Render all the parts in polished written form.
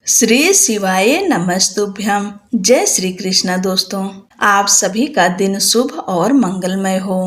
श्री शिवाय नमस्तुभ्यम। जय श्री कृष्ण। दोस्तों, आप सभी का दिन शुभ और मंगलमय हो।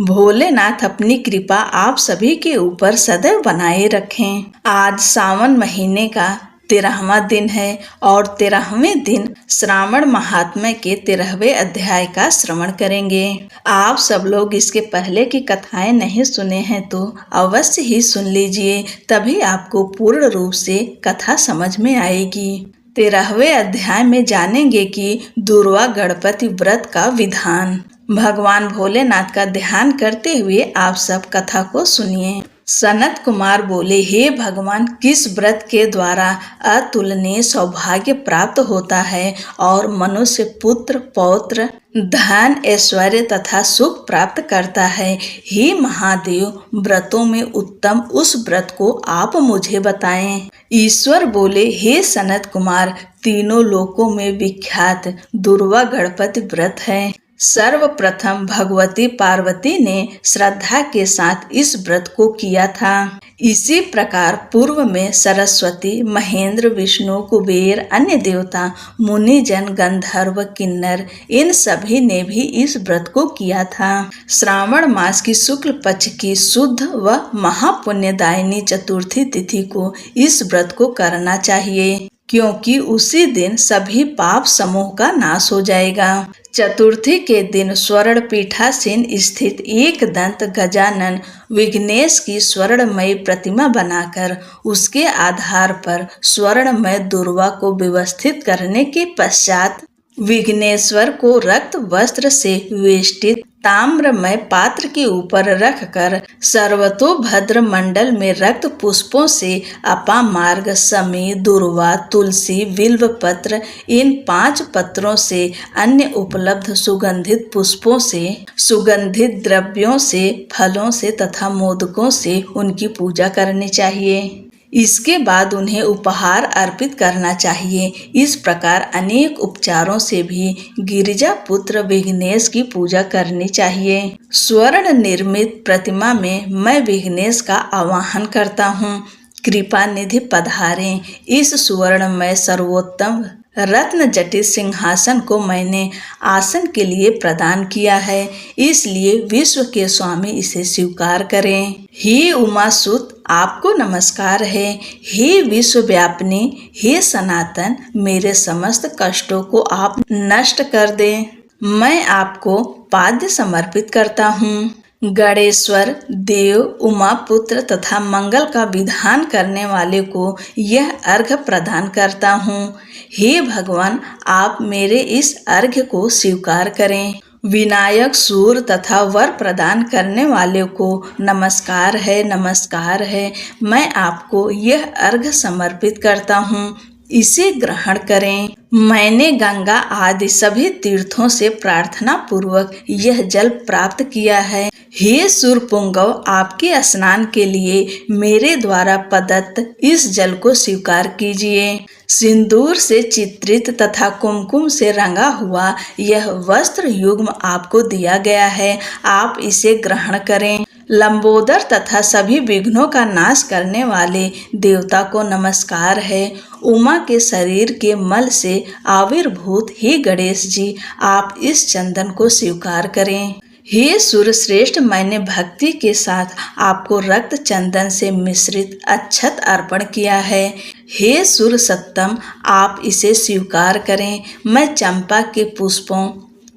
भोलेनाथ अपनी कृपा आप सभी के ऊपर सदैव बनाए रखें। आज सावन महीने का 13वां दिन है और 13वें दिन श्रावण महात्म्य के 13वें अध्याय का श्रवण करेंगे। आप सब लोग इसके पहले की कथाएं नहीं सुने हैं तो अवश्य ही सुन लीजिए, तभी आपको पूर्ण रूप से कथा समझ में आएगी। 13वें अध्याय में जानेंगे कि दुर्वा गणपति व्रत का विधान। भगवान भोलेनाथ का ध्यान करते हुए आप सब कथा को सुनिए। सनत कुमार बोले, हे भगवान, किस व्रत के द्वारा अतुलनीय सौभाग्य प्राप्त होता है और मनुष्य पुत्र पौत्र धन ऐश्वर्य तथा सुख प्राप्त करता है। हे महादेव, व्रतों में उत्तम उस व्रत को आप मुझे बताएं। ईश्वर बोले, हे सनत कुमार, तीनों लोकों में विख्यात दुर्वा गणपति व्रत है। सर्वप्रथम भगवती पार्वती ने श्रद्धा के साथ इस व्रत को किया था। इसी प्रकार पूर्व में सरस्वती, महेंद्र, विष्णु, कुबेर, अन्य देवता, मुनिजन, गंधर्व, किन्नर, इन सभी ने भी इस व्रत को किया था। श्रावण मास की शुक्ल पक्ष की शुद्ध व महापुण्यदायिनी चतुर्थी तिथि को इस व्रत को करना चाहिए, क्योंकि उसी दिन सभी पाप समूह का नाश हो जाएगा। चतुर्थी के दिन स्वर्ण पीठासीन स्थित एक दंत गजानन विघ्नेश की स्वर्णमयी प्रतिमा बनाकर उसके आधार पर स्वर्णमय दुर्वा को व्यवस्थित करने के पश्चात विघ्नेश्वर को रक्त वस्त्र से वेष्टित ताम्रमय पात्र के ऊपर रखकर सर्वतोभद्र मंडल में रक्त पुष्पों से अपामार्ग, समी, दुर्वा, तुलसी, बिल्व पत्र, इन 5 पत्रों से अन्य उपलब्ध सुगंधित पुष्पों से, सुगंधित द्रव्यों से, फलों से तथा मोदकों से उनकी पूजा करनी चाहिए। इसके बाद उन्हें उपहार अर्पित करना चाहिए। इस प्रकार अनेक उपचारों से भी गिरिजा पुत्र विघ्नेश की पूजा करनी चाहिए। स्वर्ण निर्मित प्रतिमा में मैं विघ्नेश का आवाहन करता हूँ। कृपा निधि पधारें। इस सुवर्णमय सर्वोत्तम रत्न जटित सिंहासन को मैंने आसन के लिए प्रदान किया है, इसलिए विश्व के स्वामी इसे स्वीकार करें। हे उमासुत, आपको नमस्कार है। हे विश्वव्यापिनी, हे सनातन, मेरे समस्त कष्टों को आप नष्ट कर दें। मैं आपको पाद्य समर्पित करता हूँ। गणेश्वर, देव, उमा पुत्र तथा मंगल का विधान करने वाले को यह अर्घ्य प्रदान करता हूँ। हे भगवान, आप मेरे इस अर्घ्य को स्वीकार करें। विनायक, सूर तथा वर प्रदान करने वाले को नमस्कार है, नमस्कार है। मैं आपको यह अर्घ्य समर्पित करता हूँ, इसे ग्रहण करें। मैंने गंगा आदि सभी तीर्थों से प्रार्थना पूर्वक यह जल प्राप्त किया है। हे सूरपुंगव, आपके स्नान के लिए मेरे द्वारा प्रदत्त इस जल को स्वीकार कीजिए। सिंदूर से चित्रित तथा कुमकुम से रंगा हुआ यह वस्त्र युग्म आपको दिया गया है, आप इसे ग्रहण करें। लंबोदर तथा सभी विघ्नों का नाश करने वाले देवता को नमस्कार है। उमा के शरीर के मल से आविर्भूत हे गणेश जी, आप इस चंदन को स्वीकार करें। हे सूर्यश्रेष्ठ, मैंने भक्ति के साथ आपको रक्त चंदन से मिश्रित अक्षत अर्पण किया है। हे सूर्य सत्तम, आप इसे स्वीकार करें। मैं चंपा के पुष्पों,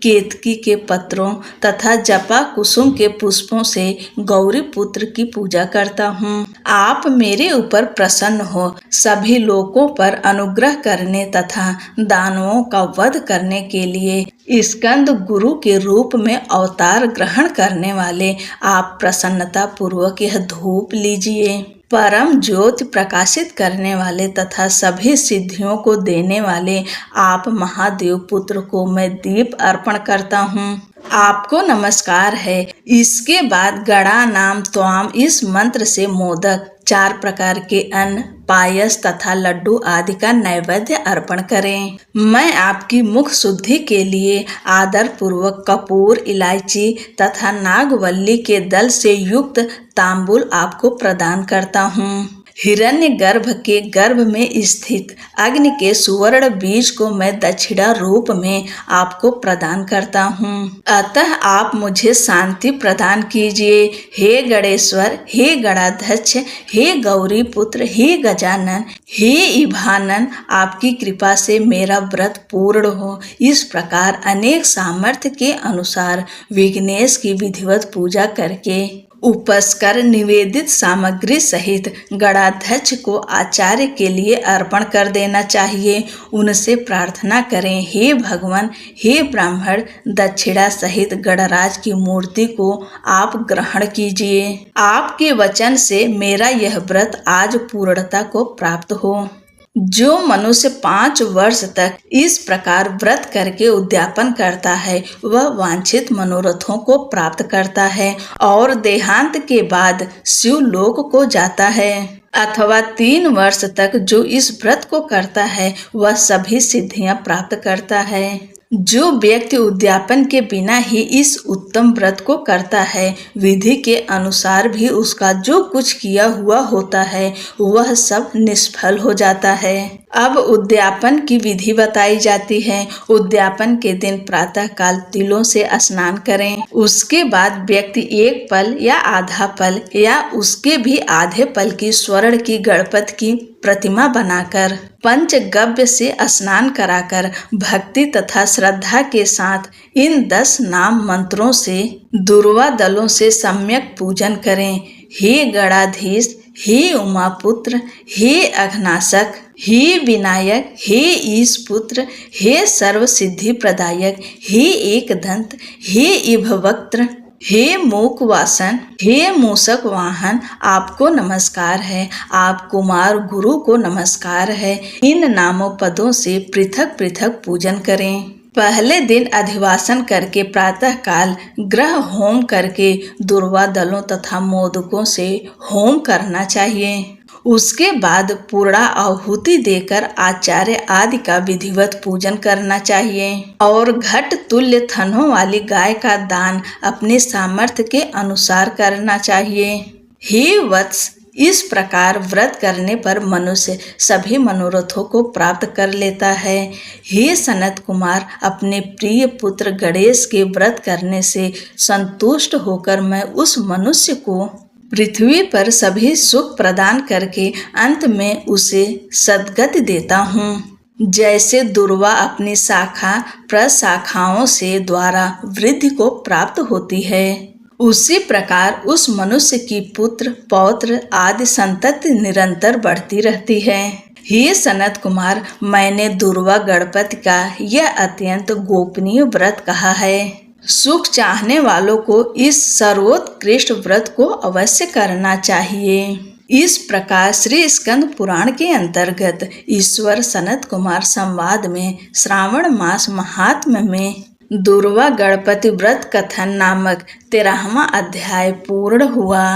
केतकी के पत्रों तथा जपा कुसुम के पुष्पों से गौरी पुत्र की पूजा करता हूँ। आप मेरे ऊपर प्रसन्न हो, सभी लोगों पर अनुग्रह करने तथा दानवों का वध करने के लिए स्कंद गुरु के रूप में अवतार ग्रहण करने वाले आप प्रसन्नता पूर्वक यह धूप लीजिए। परम ज्योति प्रकाशित करने वाले तथा सभी सिद्धियों को देने वाले आप महादेव पुत्र को मैं दीप अर्पण करता हूँ, आपको नमस्कार है। इसके बाद गणा नाम त्वाम इस मंत्र से मोदक, 4 प्रकार के अन्न, पायस तथा लड्डू आदि का नैवेद्य अर्पण करें। मैं आपकी मुख शुद्धि के लिए आदर पूर्वक कपूर, इलायची तथा नागवल्ली के दल से युक्त तांबूल आपको प्रदान करता हूँ। हिरण्यगर्भ के गर्भ में स्थित अग्नि के सुवर्ण बीज को मैं दक्षिणा रूप में आपको प्रदान करता हूँ। अतः आप मुझे शांति प्रदान कीजिए। हे गणेश्वर, हे गणाध्यक्ष, हे गौरी पुत्र, हे गजानन, हे इभानन, आपकी कृपा से मेरा व्रत पूर्ण हो। इस प्रकार अनेक सामर्थ्य के अनुसार विघ्नेश की विधिवत पूजा करके उपस्कर निवेदित सामग्री सहित गणाध्यक्ष को आचार्य के लिए अर्पण कर देना चाहिए। उनसे प्रार्थना करें, हे भगवान, हे ब्राह्मण, दक्षिणा सहित गणराज की मूर्ति को आप ग्रहण कीजिए। आपके वचन से मेरा यह व्रत आज पूर्णता को प्राप्त हो। जो मनुष्य 5 वर्ष तक इस प्रकार व्रत करके उद्यापन करता है वह वांछित मनोरथों को प्राप्त करता है और देहांत के बाद शिवलोक को जाता है। अथवा 3 वर्ष तक जो इस व्रत को करता है वह सभी सिद्धियां प्राप्त करता है। जो व्यक्ति उद्यापन के बिना ही इस उत्तम व्रत को करता है, विधि के अनुसार भी उसका जो कुछ किया हुआ होता है वह सब निष्फल हो जाता है। अब उद्यापन की विधि बताई जाती है। उद्यापन के दिन प्रातः काल तिलों से स्नान करें। उसके बाद व्यक्ति 1 पल या आधा पल या उसके भी आधे पल की स्वर्ण की गणपति की प्रतिमा बनाकर पंचगव्य से स्नान कराकर भक्ति तथा श्रद्धा के साथ इन 10 नाम मंत्रों से दुर्वा दलों से सम्यक पूजन करें। हे गणाधीश, हे उमापुत्र, हे अघनाशक, हे विनायक, हे ईश पुत्र, हे सर्व सिद्धि प्रदायक, हे एकदंत, हे इभवक्त्र, हे मूक वासन, हे मूषक वाहन, आपको नमस्कार है। आप कुमार गुरु को नमस्कार है। इन नामों पदों से पृथक पृथक पूजन करें। पहले दिन अधिवासन करके प्रातः काल ग्रह होम करके दुर्वा दलों तथा मोदकों से होम करना चाहिए। उसके बाद पूर्णा आहुति देकर आचार्य आदि का विधिवत पूजन करना चाहिए और घट तुल्य थनों वाली गाय का दान अपने सामर्थ्य के अनुसार करना चाहिए। हे वत्स, इस प्रकार व्रत करने पर मनुष्य सभी मनोरथों को प्राप्त कर लेता है। हे सनत कुमार, अपने प्रिय पुत्र गणेश के व्रत करने से संतुष्ट होकर मैं उस मनुष्य को पृथ्वी पर सभी सुख प्रदान करके अंत में उसे सद्गति देता हूँ। जैसे दुर्वा अपनी शाखा प्रशाखाओं से द्वारा वृद्धि को प्राप्त होती है, उसी प्रकार उस मनुष्य की पुत्र पौत्र आदि संतति निरंतर बढ़ती रहती है। हे सनत कुमार, मैंने दुर्वा गणपति का यह अत्यंत गोपनीय व्रत कहा है। सुख चाहने वालों को इस सर्वोत्कृष्ट व्रत को अवश्य करना चाहिए। इस प्रकार श्री स्कंद पुराण के अंतर्गत ईश्वर सनत कुमार संवाद में श्रावण मास महात्म्य में दुर्वा गणपति व्रत कथन नामक 13वां अध्याय पूर्ण हुआ।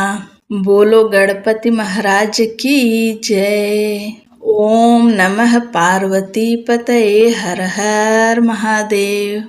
बोलो गणपति महाराज की जय। ओम नमः पार्वती पतये हर हर महादेव।